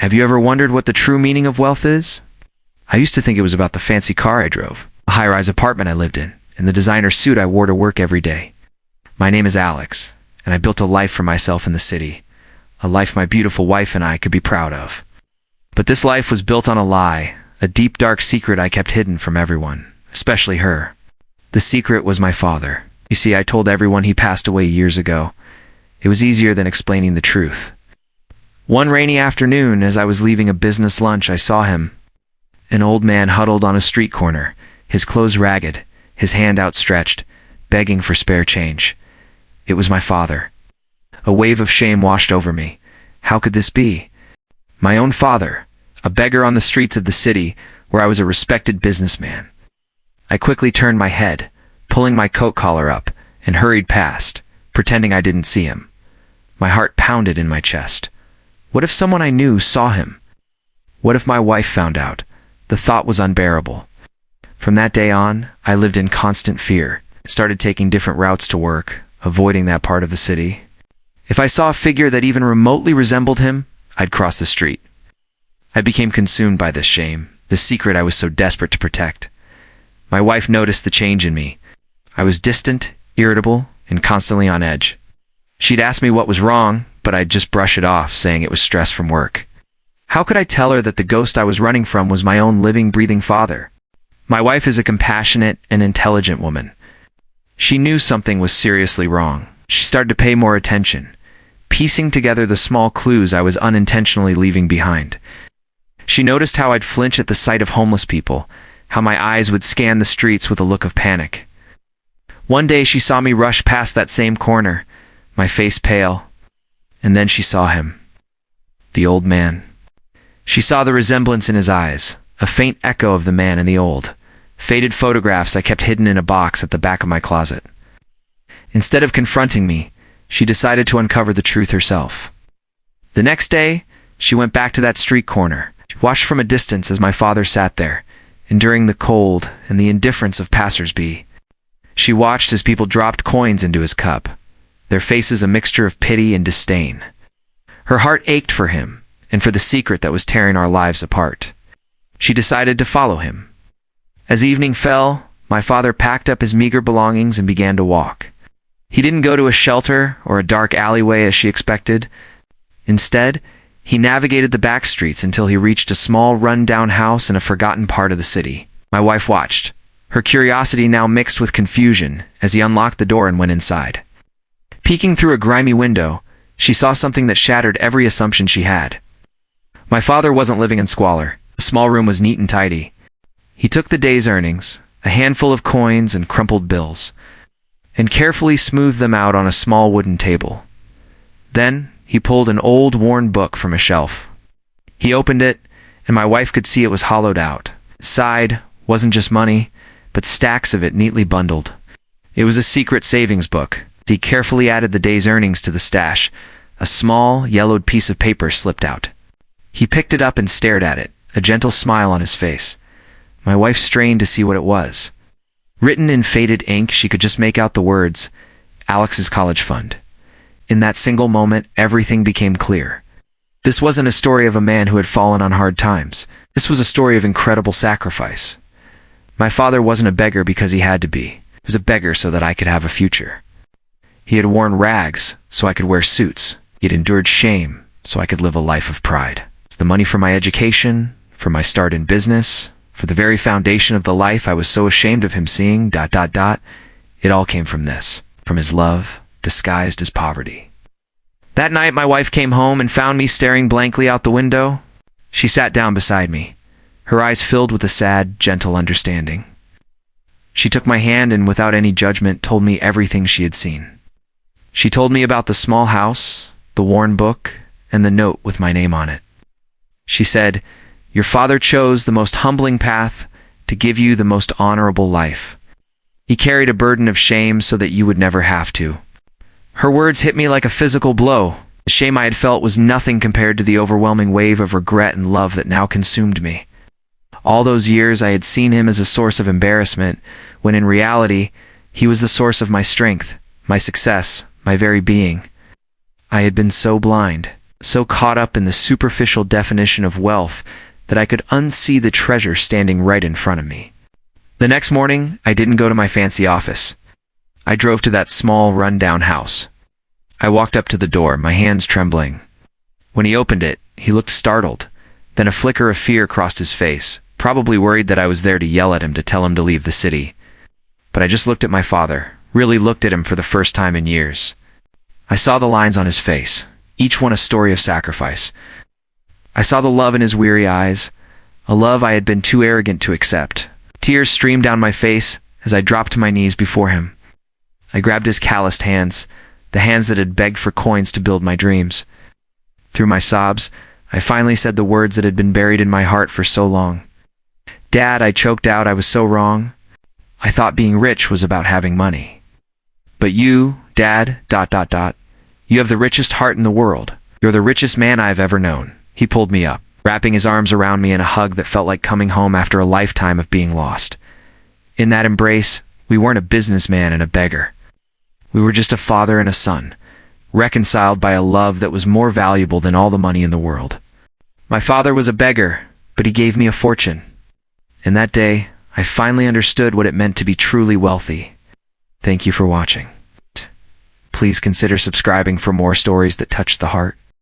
Have you ever wondered what the true meaning of wealth is? I used to think it was about the fancy car I drove, the high-rise apartment I lived in, and the designer suit I wore to work every day. My name is Alex, and I built a life for myself in the city, a life my beautiful wife and I could be proud of. But this life was built on a lie, a deep, dark secret I kept hidden from everyone, especially her. The secret was my father. You see, I told everyone he passed away years ago. It was easier than explaining the truth. One rainy afternoon, as I was leaving a business lunch, I saw him. An old man huddled on a street corner, his clothes ragged, his hand outstretched, begging for spare change. It was my father. A wave of shame washed over me. How could this be? My own father, a beggar on the streets of the city, where I was a respected businessman. I quickly turned my head, pulling my coat collar up, and hurried past, pretending I didn't see him. My heart pounded in my chest. What if someone I knew saw him? What if my wife found out? The thought was unbearable. From that day on, I lived in constant fear. I started taking different routes to work, avoiding that part of the city. If I saw a figure that even remotely resembled him, I'd cross the street. I became consumed by this shame, this secret I was so desperate to protect. My wife noticed the change in me. I was distant, irritable, and constantly on edge. She'd ask me what was wrong, but I'd just brush it off, saying it was stress from work. How could I tell her that the ghost I was running from was my own living, breathing father? My wife is a compassionate and intelligent woman. She knew something was seriously wrong. She started to pay more attention, piecing together the small clues I was unintentionally leaving behind. She noticed how I'd flinch at the sight of homeless people, how my eyes would scan the streets with a look of panic. One day she saw me rush past that same corner, my face pale, and then she saw him. The old man. She saw the resemblance in his eyes, a faint echo of the man in the old, faded photographs I kept hidden in a box at the back of my closet. Instead of confronting me, she decided to uncover the truth herself. The next day, she went back to that street corner. She watched from a distance as my father sat there, enduring the cold and the indifference of passers-by. She watched as people dropped coins into his cup, their faces a mixture of pity and disdain. Her heart ached for him, and for the secret that was tearing our lives apart. She decided to follow him. As evening fell, my father packed up his meager belongings and began to walk. He didn't go to a shelter or a dark alleyway as she expected. Instead, he navigated the back streets until he reached a small run-down house in a forgotten part of the city. My wife watched, her curiosity now mixed with confusion, as he unlocked the door and went inside. Peeking through a grimy window, she saw something that shattered every assumption she had. My father wasn't living in squalor. The small room was neat and tidy. He took the day's earnings, a handful of coins and crumpled bills, and carefully smoothed them out on a small wooden table. Then, he pulled an old, worn book from a shelf. He opened it, and my wife could see it was hollowed out. Inside wasn't just money, but stacks of it neatly bundled. It was a secret savings book. He carefully added the day's earnings to the stash. A small, yellowed piece of paper slipped out. He picked it up and stared at it, a gentle smile on his face. My wife strained to see what it was. Written in faded ink, she could just make out the words, Alex's college fund. In that single moment, everything became clear. This wasn't a story of a man who had fallen on hard times. This was a story of incredible sacrifice. My father wasn't a beggar because he had to be. He was a beggar so that I could have a future. He had worn rags so I could wear suits. He had endured shame so I could live a life of pride. It's the money for my education, for my start in business, for the very foundation of the life I was so ashamed of him seeing, ... It all came from this, from his love, disguised as poverty. That night my wife came home and found me staring blankly out the window. She sat down beside me, her eyes filled with a sad, gentle understanding. She took my hand and without any judgment told me everything she had seen. She told me about the small house, the worn book, and the note with my name on it. She said, "Your father chose the most humbling path to give you the most honorable life. He carried a burden of shame so that you would never have to." Her words hit me like a physical blow. The shame I had felt was nothing compared to the overwhelming wave of regret and love that now consumed me. All those years I had seen him as a source of embarrassment, when in reality, he was the source of my strength, my success, my very being. I had been so blind. so caught up in the superficial definition of wealth that I could unsee the treasure standing right in front of me. The next morning, I didn't go to my fancy office. I drove to that small, run-down house. I walked up to the door, my hands trembling. When he opened it, he looked startled. Then a flicker of fear crossed his face, probably worried that I was there to yell at him to tell him to leave the city. But I just looked at my father, really looked at him for the first time in years. I saw the lines on his face, each one a story of sacrifice. I saw the love in his weary eyes, a love I had been too arrogant to accept. Tears streamed down my face as I dropped to my knees before him. I grabbed his calloused hands, the hands that had begged for coins to build my dreams. Through my sobs, I finally said the words that had been buried in my heart for so long. "Dad," I choked out, "I was so wrong. I thought being rich was about having money. But you, Dad, ... you have the richest heart in the world. You're the richest man I've ever known." He pulled me up, wrapping his arms around me in a hug that felt like coming home after a lifetime of being lost. In that embrace, we weren't a businessman and a beggar. We were just a father and a son, reconciled by a love that was more valuable than all the money in the world. My father was a beggar, but he gave me a fortune. And that day, I finally understood what it meant to be truly wealthy. Thank you for watching. Please consider subscribing for more stories that touch the heart.